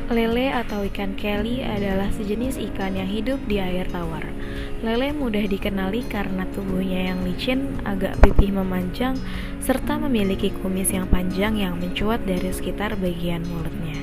Lele atau ikan keli adalah sejenis ikan yang hidup di air tawar. Lele mudah dikenali karena tubuhnya yang licin, agak pipih memanjang, serta memiliki kumis yang panjang yang mencuat dari sekitar bagian mulutnya.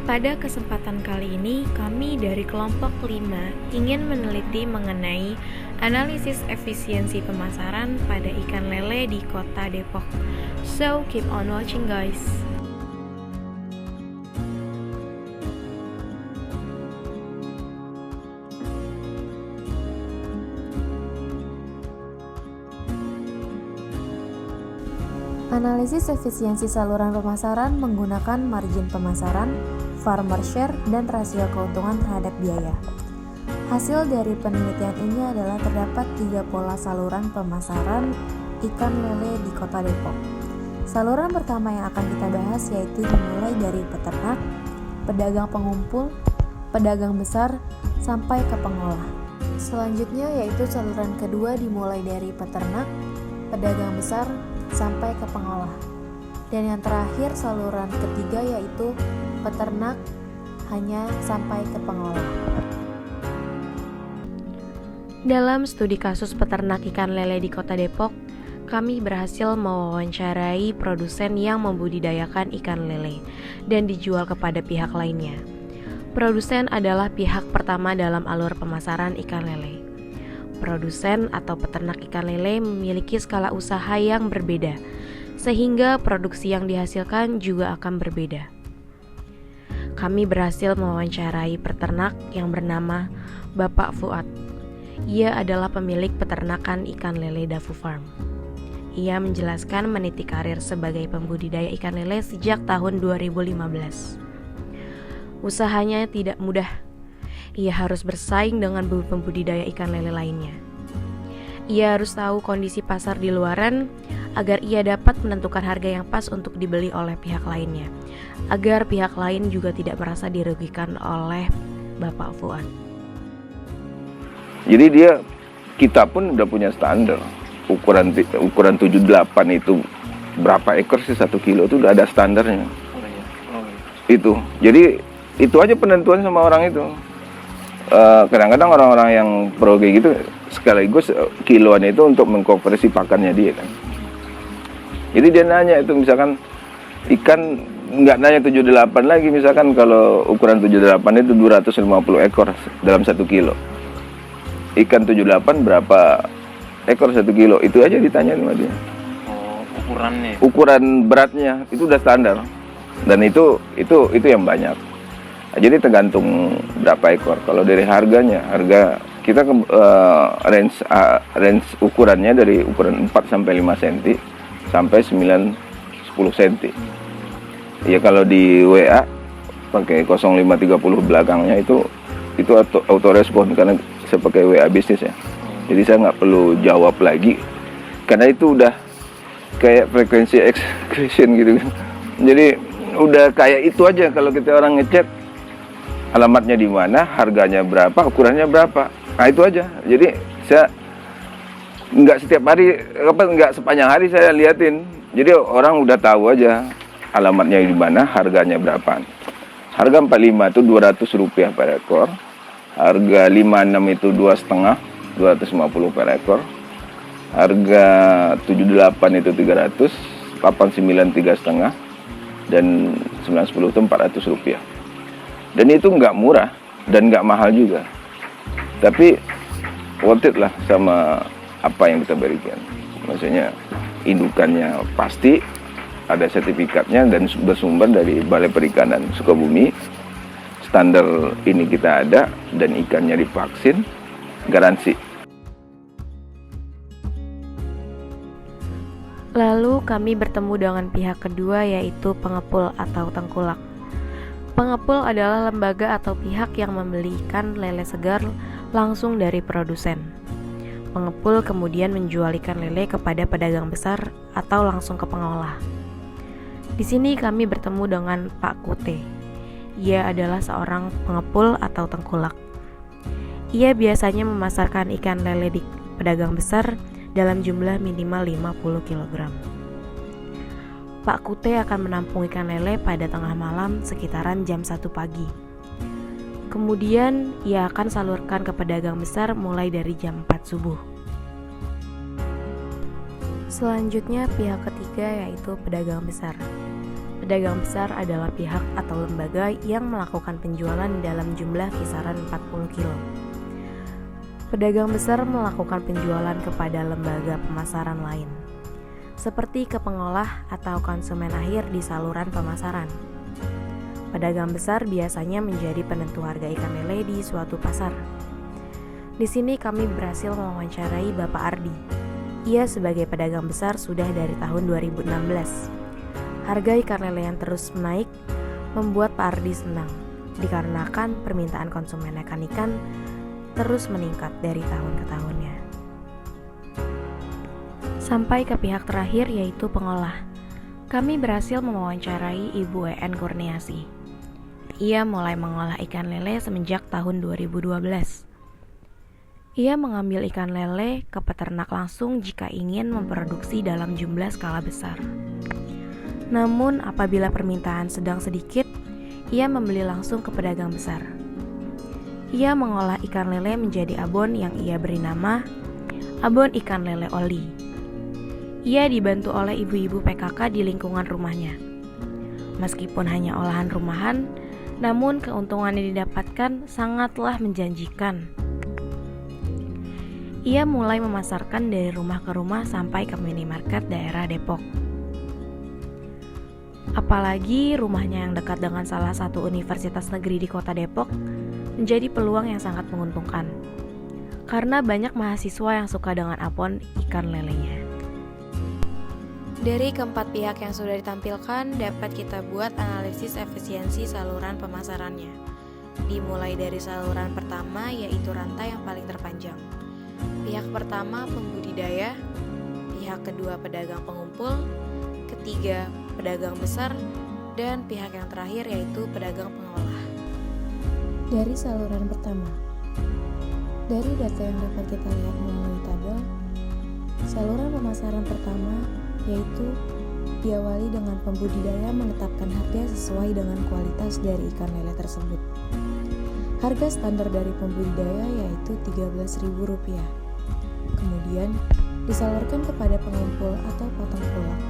Pada kesempatan kali ini, kami dari kelompok 5 ingin meneliti mengenai analisis efisiensi pemasaran pada ikan lele di Kota Depok. So, keep on watching guys. Analisis efisiensi saluran pemasaran menggunakan margin pemasaran, farmer share, dan rasio keuntungan terhadap biaya. Hasil dari penelitian ini adalah terdapat 3 pola saluran pemasaran ikan lele di Kota Depok. Saluran pertama yang akan kita bahas yaitu dimulai dari peternak, pedagang pengumpul, pedagang besar, sampai ke pengolah. Selanjutnya yaitu saluran kedua dimulai dari peternak, pedagang besar, sampai ke pengolah. Dan yang terakhir saluran ketiga yaitu peternak hanya sampai ke pengolah. Dalam studi kasus peternak ikan lele di Kota Depok, kami berhasil mewawancarai produsen yang membudidayakan ikan lele dan dijual kepada pihak lainnya. Produsen adalah pihak pertama dalam alur pemasaran ikan lele. Produsen atau peternak ikan lele memiliki skala usaha yang berbeda, sehingga produksi yang dihasilkan juga akan berbeda. Kami berhasil mewawancarai peternak yang bernama Bapak Fuad. Ia adalah pemilik peternakan ikan lele Dafu Farm. Ia menjelaskan meniti karir sebagai pembudidaya ikan lele sejak tahun 2015. Usahanya tidak mudah. Ia harus bersaing dengan pembudidaya ikan lele lainnya. Ia harus tahu kondisi pasar di luaran agar ia dapat menentukan harga yang pas untuk dibeli oleh pihak lainnya, agar pihak lain juga tidak merasa dirugikan oleh Bapak Fuad. Jadi kita pun udah punya standar ukuran 78 itu berapa ekor sih 1 kilo itu udah ada standarnya. Itu jadi itu aja penentuan sama orang itu. Kadang-kadang orang-orang yang pro kayak gitu sekaligus kiloan itu untuk mengkonversi pakannya dia kan. Jadi dia nanya itu misalkan ikan nggak nanya 78 lagi, misalkan kalau ukuran 78 itu 250 ekor dalam 1 kilo. Ikan 78 berapa ekor 1 kilo, itu aja ditanya sama dia. Oh, ukurannya. Ukuran beratnya itu udah standar. Dan itu yang banyak. Jadi tergantung berapa ekor. Kalau dari harga kita range ukurannya dari ukuran 4 sampai 5 cm sampai 9-10 cm. Ya kalau di WA pakai 0530 belakangnya itu auto respon karena saya pakai WA bisnis ya. Jadi saya nggak perlu jawab lagi karena itu udah kayak frekuensi execution gitu kan. Jadi udah kayak itu aja kalau kita orang ngechat alamatnya di mana, harganya berapa, ukurannya berapa. Nah itu aja. Jadi saya nggak setiap hari, nggak sepanjang hari saya liatin. Jadi orang udah tahu aja alamatnya di mana, harganya berapa. Harga 45 itu Rp200 per ekor. Harga 56 itu 2,5, 250 per ekor. Harga 78 itu 300, 89 3,5, dan 910 itu Rp400. Dan itu nggak murah dan nggak mahal juga. Tapi worth it lah sama apa yang kita berikan. Maksudnya indukannya pasti ada sertifikatnya dan bersumber dari Balai Perikanan Sukabumi. standar ini kita ada dan ikannya divaksin, garansi. Lalu kami bertemu dengan pihak kedua, yaitu pengepul atau tengkulak. Pengepul adalah lembaga atau pihak yang membeli ikan lele segar langsung dari produsen. Pengepul kemudian menjual ikan lele kepada pedagang besar atau langsung ke pengolah. Di sini kami bertemu dengan Pak Kute. Ia adalah seorang pengepul atau tengkulak. Ia biasanya memasarkan ikan lele di pedagang besar dalam jumlah minimal 50 kg. Pak Kute akan menampung ikan lele pada tengah malam sekitaran jam 1 pagi. Kemudian ia akan salurkan ke pedagang besar mulai dari jam 4 subuh. Selanjutnya pihak ketiga, yaitu pedagang besar. Pedagang besar adalah pihak atau lembaga yang melakukan penjualan dalam jumlah kisaran 40 kg. Pedagang besar melakukan penjualan kepada lembaga pemasaran lain, seperti ke pengolah atau konsumen akhir di saluran pemasaran. Pedagang besar biasanya menjadi penentu harga ikan lele di suatu pasar. Di sini kami berhasil mewawancarai Bapak Ardi. Ia sebagai pedagang besar sudah dari tahun 2016. Harga ikan lele yang terus naik membuat Pak Ardi senang, dikarenakan permintaan konsumen akan ikan terus meningkat dari tahun ke tahunnya. Sampai ke pihak terakhir, yaitu pengolah. Kami berhasil mewawancarai Ibu En Kurniasi. Ia mulai mengolah ikan lele semenjak tahun 2012. Ia mengambil ikan lele ke peternak langsung jika ingin memproduksi dalam jumlah skala besar. Namun apabila permintaan sedang sedikit, ia membeli langsung ke pedagang besar. Ia mengolah ikan lele menjadi abon yang ia beri nama abon ikan lele oli. Ia dibantu oleh ibu-ibu PKK di lingkungan rumahnya. Meskipun hanya olahan rumahan, namun keuntungan yang didapatkan sangatlah menjanjikan. Ia mulai memasarkan dari rumah ke rumah sampai ke minimarket daerah Depok. Apalagi rumahnya yang dekat dengan salah satu universitas negeri di kota Depok menjadi peluang yang sangat menguntungkan, karena banyak mahasiswa yang suka dengan abon ikan lelenya. Dari keempat pihak yang sudah ditampilkan, dapat kita buat analisis efisiensi saluran pemasarannya. Dimulai dari saluran pertama, yaitu rantai yang paling terpanjang. Pihak pertama pembudidaya, pihak kedua pedagang pengumpul, ketiga pedagang besar, dan pihak yang terakhir yaitu pedagang pengolah. Dari saluran pertama, dari data yang dapat kita lihat melalui tabel, saluran pemasaran pertama yaitu diawali dengan pembudidaya menetapkan harga sesuai dengan kualitas dari ikan lele tersebut. Harga standar dari pembudidaya yaitu Rp13.000. Kemudian disalurkan kepada pengumpul atau potengkulak.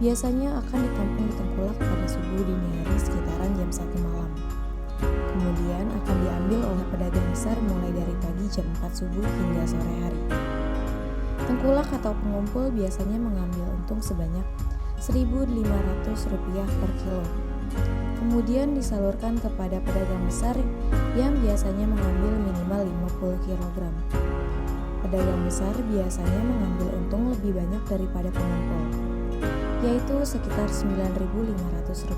Biasanya akan ditampung di tengkulak pada subuh dini hari sekitaran jam 1 malam. Kemudian akan diambil oleh pedagang besar mulai dari pagi jam 4 subuh hingga sore hari. Tengkulak atau pengumpul biasanya mengambil untung sebanyak Rp1.500 per kilo. Kemudian disalurkan kepada pedagang besar yang biasanya mengambil minimal 50 kg. Pedagang besar biasanya mengambil untung lebih banyak daripada pengumpul, yaitu sekitar Rp9.500.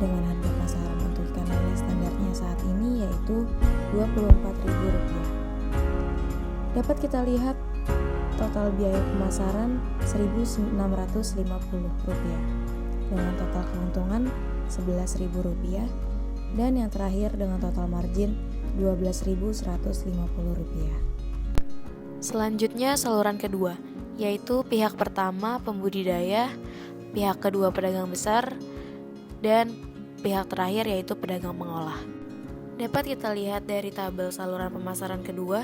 Dengan harga pasaran untuk ikan lele standarnya saat ini yaitu Rp24.000. Dapat kita lihat total biaya pemasaran Rp1.650 dengan total keuntungan Rp11.000 dan yang terakhir dengan total margin Rp12.150. Selanjutnya saluran kedua, yaitu pihak pertama pembudidaya, pihak kedua pedagang besar, dan pihak terakhir yaitu pedagang pengolah. Dapat kita lihat dari tabel saluran pemasaran kedua,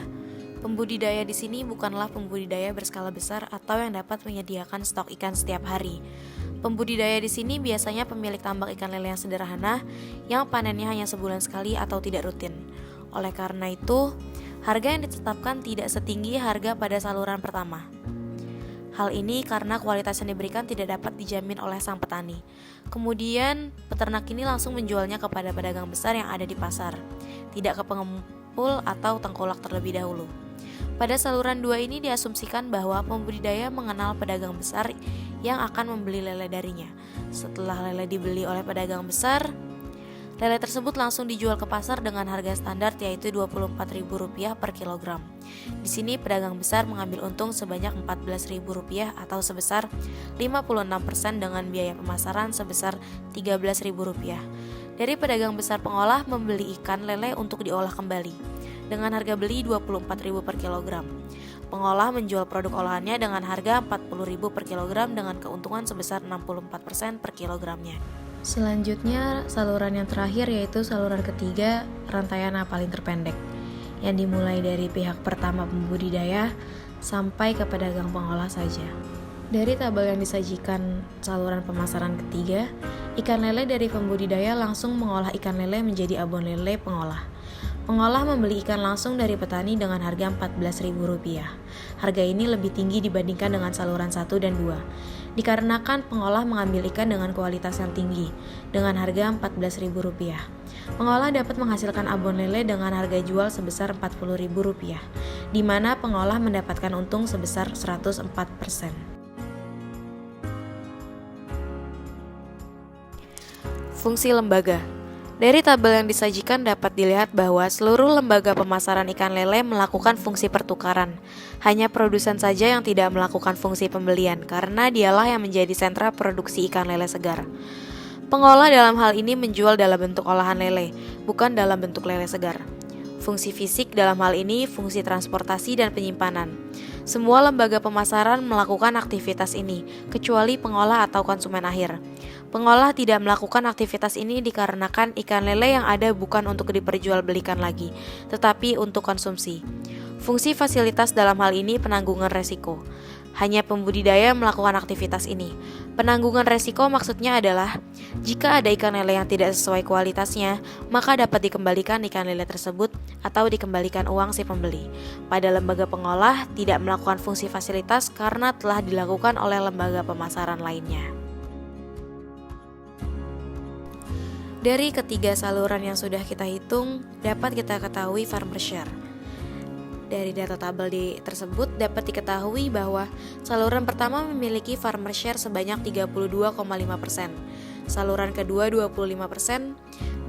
pembudidaya di sini bukanlah pembudidaya berskala besar atau yang dapat menyediakan stok ikan setiap hari. Pembudidaya di sini biasanya pemilik tambak ikan lele yang sederhana yang panennya hanya sebulan sekali atau tidak rutin. Oleh karena itu, harga yang ditetapkan tidak setinggi harga pada saluran pertama. Hal ini karena kualitas yang diberikan tidak dapat dijamin oleh sang petani. Kemudian, peternak ini langsung menjualnya kepada pedagang besar yang ada di pasar, tidak ke pengepul atau tengkulak terlebih dahulu. Pada saluran 2 ini diasumsikan bahwa pembudidaya mengenal pedagang besar yang akan membeli lele darinya. Setelah lele dibeli oleh pedagang besar, lele tersebut langsung dijual ke pasar dengan harga standar yaitu Rp24.000 per kilogram. Di sini pedagang besar mengambil untung sebanyak Rp14.000 atau sebesar 56% dengan biaya pemasaran sebesar Rp13.000. Dari pedagang besar pengolah membeli ikan lele untuk diolah kembali dengan harga beli Rp24.000 per kilogram. Pengolah menjual produk olahannya dengan harga Rp40.000 per kilogram dengan keuntungan sebesar 64% per kilogramnya. Selanjutnya, saluran yang terakhir yaitu saluran ketiga, rantaian yang paling terpendek, yang dimulai dari pihak pertama pembudidaya sampai ke pedagang pengolah saja. Dari tabel yang disajikan saluran pemasaran ketiga, ikan lele dari pembudidaya langsung mengolah ikan lele menjadi abon lele pengolah. Pengolah membeli ikan langsung dari petani dengan harga Rp14.000. Harga ini lebih tinggi dibandingkan dengan saluran 1 dan 2, dikarenakan pengolah mengambil ikan dengan kualitas yang tinggi, dengan harga Rp14.000. Pengolah dapat menghasilkan abon lele dengan harga jual sebesar Rp40.000, di mana pengolah mendapatkan untung sebesar 104%. Fungsi lembaga. Dari tabel yang disajikan dapat dilihat bahwa seluruh lembaga pemasaran ikan lele melakukan fungsi pertukaran. Hanya produsen saja yang tidak melakukan fungsi pembelian, karena dialah yang menjadi sentra produksi ikan lele segar. Pengolah dalam hal ini menjual dalam bentuk olahan lele, bukan dalam bentuk lele segar. Fungsi fisik dalam hal ini fungsi transportasi dan penyimpanan. Semua lembaga pemasaran melakukan aktivitas ini, kecuali pengolah atau konsumen akhir. Pengolah tidak melakukan aktivitas ini dikarenakan ikan lele yang ada bukan untuk diperjualbelikan lagi, tetapi untuk konsumsi. Fungsi fasilitas dalam hal ini penanggungan resiko. Hanya pembudidaya melakukan aktivitas ini. Penanggungan resiko maksudnya adalah, jika ada ikan lele yang tidak sesuai kualitasnya, maka dapat dikembalikan ikan lele tersebut atau dikembalikan uang si pembeli. Pada lembaga pengolah tidak melakukan fungsi fasilitas karena telah dilakukan oleh lembaga pemasaran lainnya. Dari ketiga saluran yang sudah kita hitung, dapat kita ketahui farmer share. Dari data tabel tersebut dapat diketahui bahwa saluran pertama memiliki farmer share sebanyak 32,5%, saluran kedua 25%,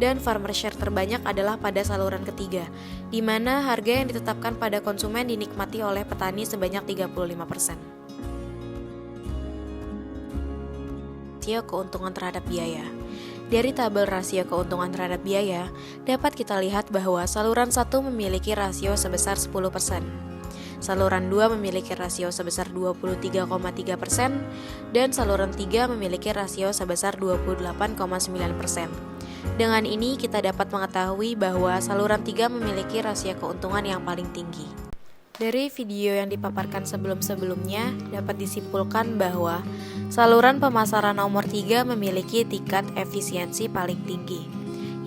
dan farmer share terbanyak adalah pada saluran ketiga, di mana harga yang ditetapkan pada konsumen dinikmati oleh petani sebanyak 35%. Rasio keuntungan terhadap biaya. Dari tabel rasio keuntungan terhadap biaya, dapat kita lihat bahwa saluran 1 memiliki rasio sebesar 10%, saluran 2 memiliki rasio sebesar 23,3%, dan saluran 3 memiliki rasio sebesar 28,9%. Dengan ini kita dapat mengetahui bahwa saluran 3 memiliki rasio keuntungan yang paling tinggi. Dari video yang dipaparkan sebelum-sebelumnya dapat disimpulkan bahwa saluran pemasaran nomor 3 memiliki tingkat efisiensi paling tinggi,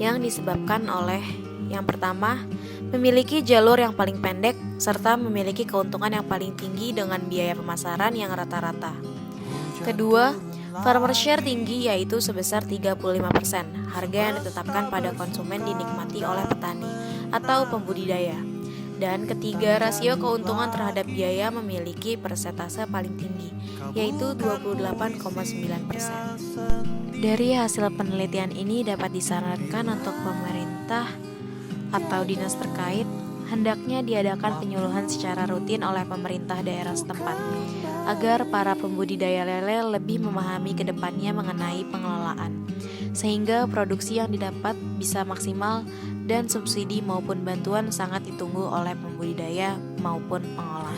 yang disebabkan oleh yang pertama, memiliki jalur yang paling pendek serta memiliki keuntungan yang paling tinggi dengan biaya pemasaran yang rata-rata. Kedua, farmer share tinggi yaitu sebesar 35%, harga yang ditetapkan pada konsumen dinikmati oleh petani atau pembudidaya. Dan ketiga, rasio keuntungan terhadap biaya memiliki persentase paling tinggi, yaitu 28,9%. Dari hasil penelitian ini dapat disarankan untuk pemerintah atau dinas terkait hendaknya diadakan penyuluhan secara rutin oleh pemerintah daerah setempat, agar para pembudidaya lele lebih memahami ke depannya mengenai pengelolaan, sehingga produksi yang didapat bisa maksimal dan subsidi maupun bantuan sangat ditunggu oleh pembudidaya maupun pengolah.